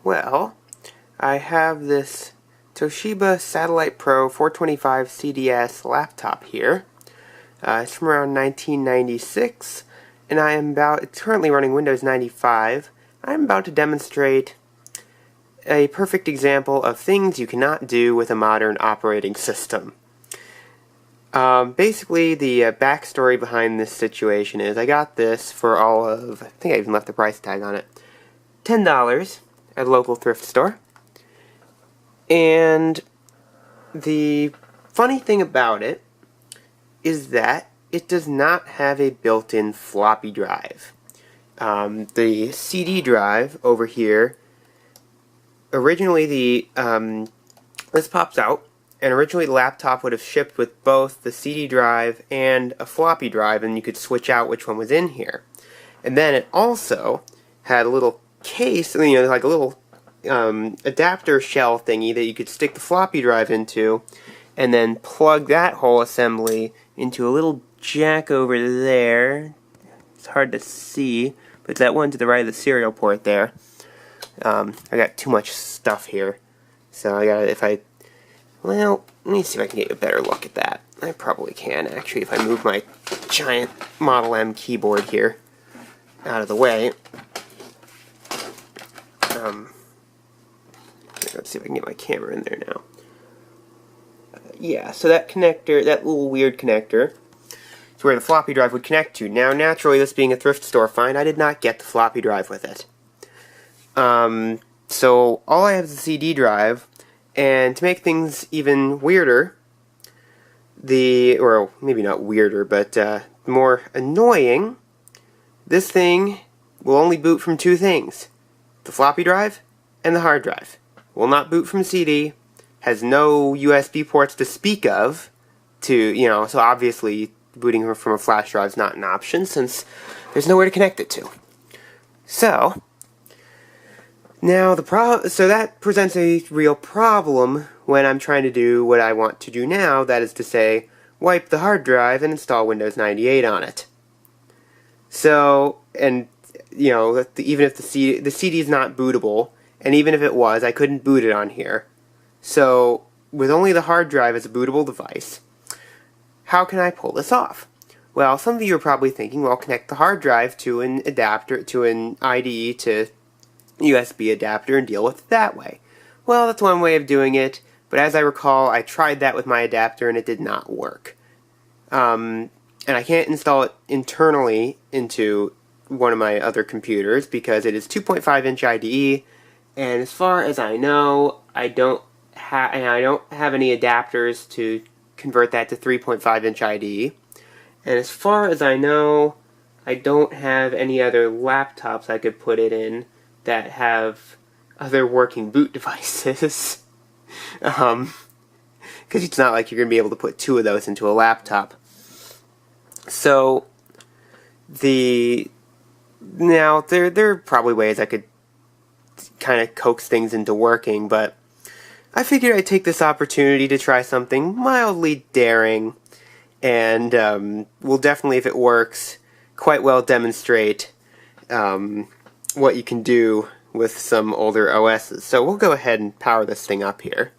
Well, I have this Toshiba Satellite Pro 425 CDS laptop here. It's from around 1996, and it's currently running Windows 95. I'm about to demonstrate a perfect example of things you cannot do with a modern operating system. Basically, the backstory behind this situation is I got this for all of, I think I even left the price tag on it, $10 at a local thrift store. And the funny thing about it is that it does not have a built-in floppy drive. The CD drive over here, originally this pops out, and originally the laptop would have shipped with both the CD drive and a floppy drive, and you could switch out which one was in here. And then it also had a little case, like a little adapter shell thingy that you could stick the floppy drive into, and then plug that whole assembly into a little jack over there. It's hard to see, but it's that one to the right of the serial port there. I got too much stuff here, so well, let me see if I can get a better look at that. I probably can, actually, if I move my giant Model M keyboard here out of the way. Let's see if I can get my camera in there now. Yeah, so that connector, that little weird connector, is where the floppy drive would connect to. Now, naturally, this being a thrift store find, I did not get the floppy drive with it. So all I have is the CD drive, and to make things even weirder, or maybe not weirder, but more annoying, this thing will only boot from two things: the floppy drive and the hard drive. Will not boot from CD, has no USB ports to speak of, so obviously booting from a flash drive is not an option since there's nowhere to connect it to. So, now so that presents a real problem when I'm trying to do what I want to do now, that is to say, wipe the hard drive and install Windows 98 on it. So, and even if the CD is not bootable, and even if it was, I couldn't boot it on here. So, with only the hard drive as a bootable device, how can I pull this off? Well, some of you are probably thinking, well, connect the hard drive to an adapter, to an IDE to USB adapter and deal with it that way. Well, that's one way of doing it, but as I recall, I tried that with my adapter and it did not work. And I can't install it internally into one of my other computers because it is 2.5-inch IDE, and as far as I know, I don't have any adapters to convert that to 3.5-inch IDE. And as far as I know, I don't have any other laptops I could put it in that have other working boot devices. Because it's not like you're going to be able to put two of those into a laptop. So, now, there are probably ways I could kind of coax things into working, but I figured I'd take this opportunity to try something mildly daring, and will definitely, if it works, quite well demonstrate what you can do with some older OSes. So we'll go ahead and power this thing up here.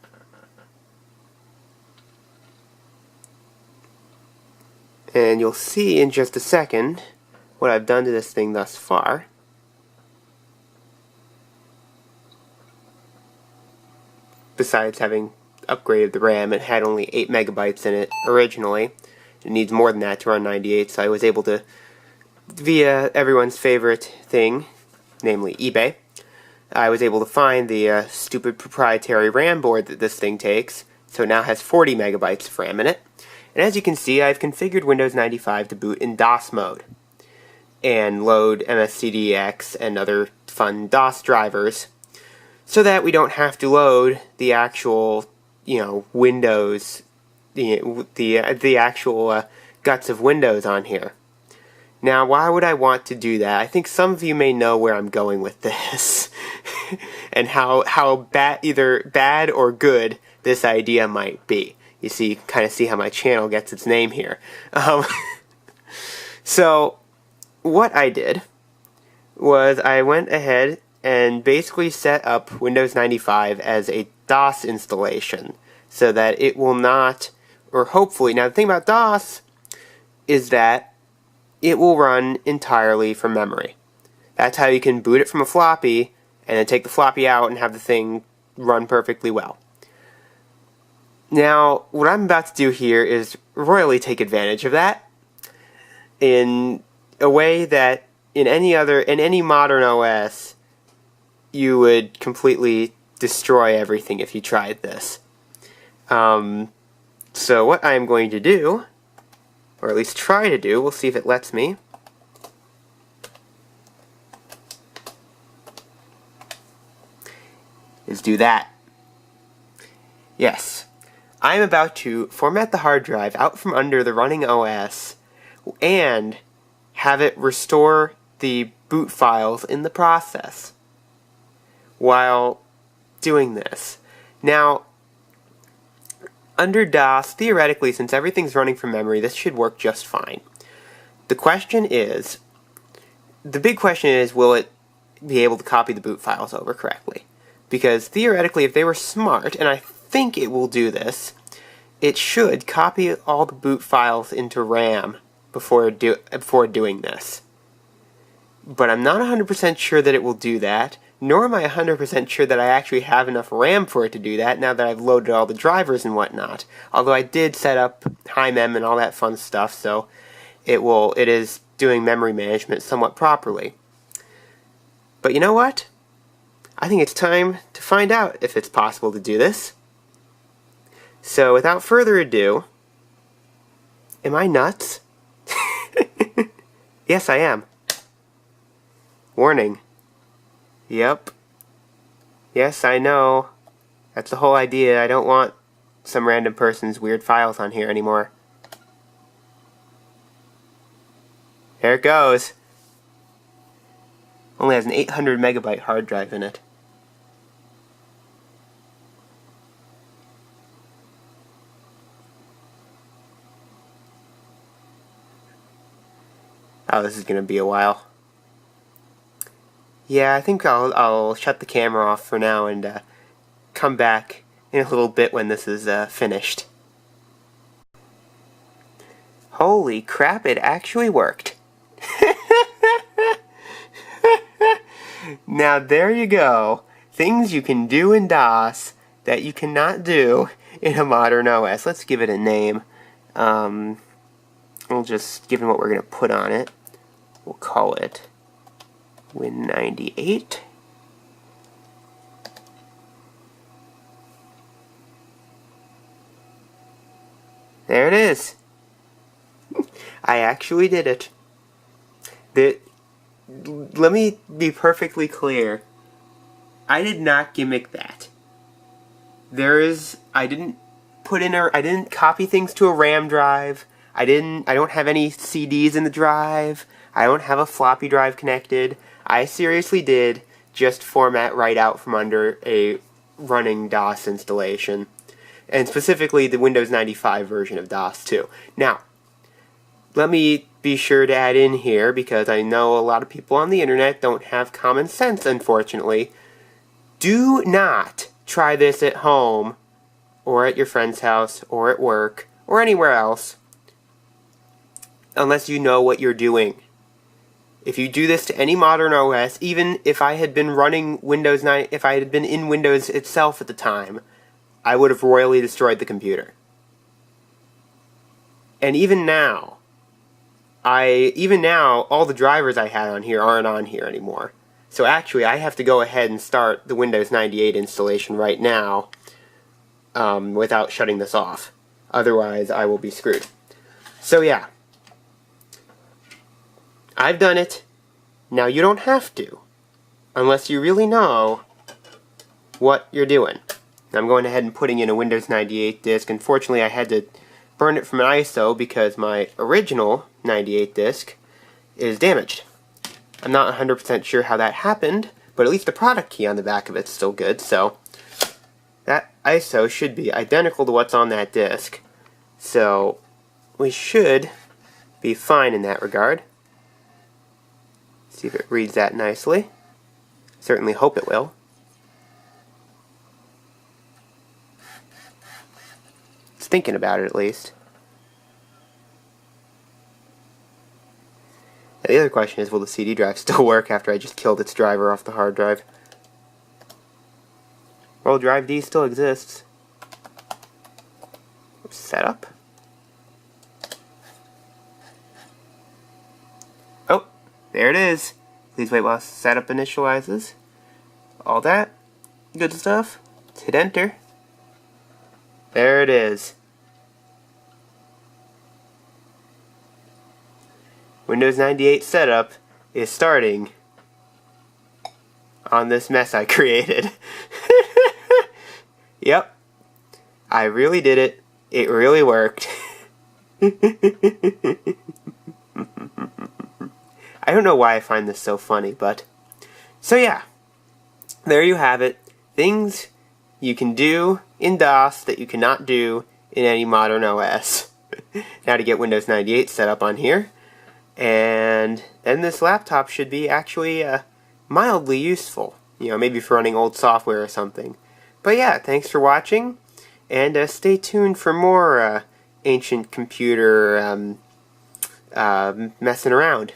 And you'll see in just a second what I've done to this thing thus far. Besides having upgraded the RAM, it had only 8 megabytes in it originally. It needs more than that to run 98, so I was able to, via everyone's favorite thing, namely eBay, I was able to find the stupid proprietary RAM board that this thing takes, so it now has 40 megabytes of RAM in it. And as you can see, I've configured Windows 95 to boot in DOS mode and load MSCDX and other fun DOS drivers so that we don't have to load the actual, Windows, the actual guts of Windows on here. Now, why would I want to do that? I think some of you may know where I'm going with this and how either bad or good this idea might be. You see, kind of see how my channel gets its name here. So, what I did was I went ahead and basically set up Windows 95 as a DOS installation so that it will not, or hopefully, now the thing about DOS is that it will run entirely from memory. That's how you can boot it from a floppy and then take the floppy out and have the thing run perfectly well. Now, what I'm about to do here is royally take advantage of that in a way that in any modern OS, you would completely destroy everything if you tried this. So what I'm going to do, or at least try to do, we'll see if it lets me, is do that. Yes, I'm about to format the hard drive out from under the running OS and have it restore the boot files in the process while doing this. Now, under DOS, theoretically, since everything's running from memory, this should work just fine. The big question is, will it be able to copy the boot files over correctly? Because theoretically, if they were smart, and I think it will do this, it should copy all the boot files into RAM before doing this. But I'm not 100% sure that it will do that, nor am I 100% sure that I actually have enough RAM for it to do that now that I've loaded all the drivers and whatnot. Although I did set up high mem and all that fun stuff, so it is doing memory management somewhat properly. But you know what? I think it's time to find out if it's possible to do this. So without further ado, am I nuts? Yes, I am. Warning. Yep. Yes, I know. That's the whole idea. I don't want some random person's weird files on here anymore. There it goes. Only has an 800 megabyte hard drive in it. Oh, this is going to be a while. Yeah, I think I'll shut the camera off for now and come back in a little bit when this is finished. Holy crap, it actually worked. Now there you go. Things you can do in DOS that you cannot do in a modern OS. Let's give it a name. We'll just, given what we're going to put on it, we'll call it Win98. There it is. I actually did it. Let me be perfectly clear. I did not gimmick that. I didn't copy things to a RAM drive. I don't have any CDs in the drive. I don't have a floppy drive connected. I seriously did just format right out from under a running DOS installation. And specifically the Windows 95 version of DOS too. Now, let me be sure to add in here, because I know a lot of people on the internet don't have common sense, unfortunately. Do not try this at home, or at your friend's house, or at work, or anywhere else, unless you know what you're doing. If you do this to any modern OS, even if I had been running Windows 9, if I had been in Windows itself at the time, I would have royally destroyed the computer. And even now, all the drivers I had on here aren't on here anymore. So actually, I have to go ahead and start the Windows 98 installation right now without shutting this off. Otherwise, I will be screwed. So yeah. I've done it. Now you don't have to, unless you really know what you're doing. I'm going ahead and putting in a Windows 98 disk. Unfortunately, I had to burn it from an ISO because my original 98 disk is damaged. I'm not 100% sure how that happened, but at least the product key on the back of it's still good, so that ISO should be identical to what's on that disk. So we should be fine in that regard. See if it reads that nicely. Certainly hope it will. It's thinking about it, at least. The other question is, will the CD drive still work after I just killed its driver off the hard drive? Well, drive D still exists. Setup. Oh, there it is. Please wait while setup initializes. All that good stuff. Hit enter. There it is. Windows 98 setup is starting on this mess I created. Yep. I really did it. It really worked. I don't know why I find this so funny, but... So yeah. There you have it. Things you can do in DOS that you cannot do in any modern OS. Now to get Windows 98 set up on here. And then this laptop should be actually mildly useful. You know, maybe for running old software or something. But yeah, thanks for watching. And stay tuned for more ancient computer messing around.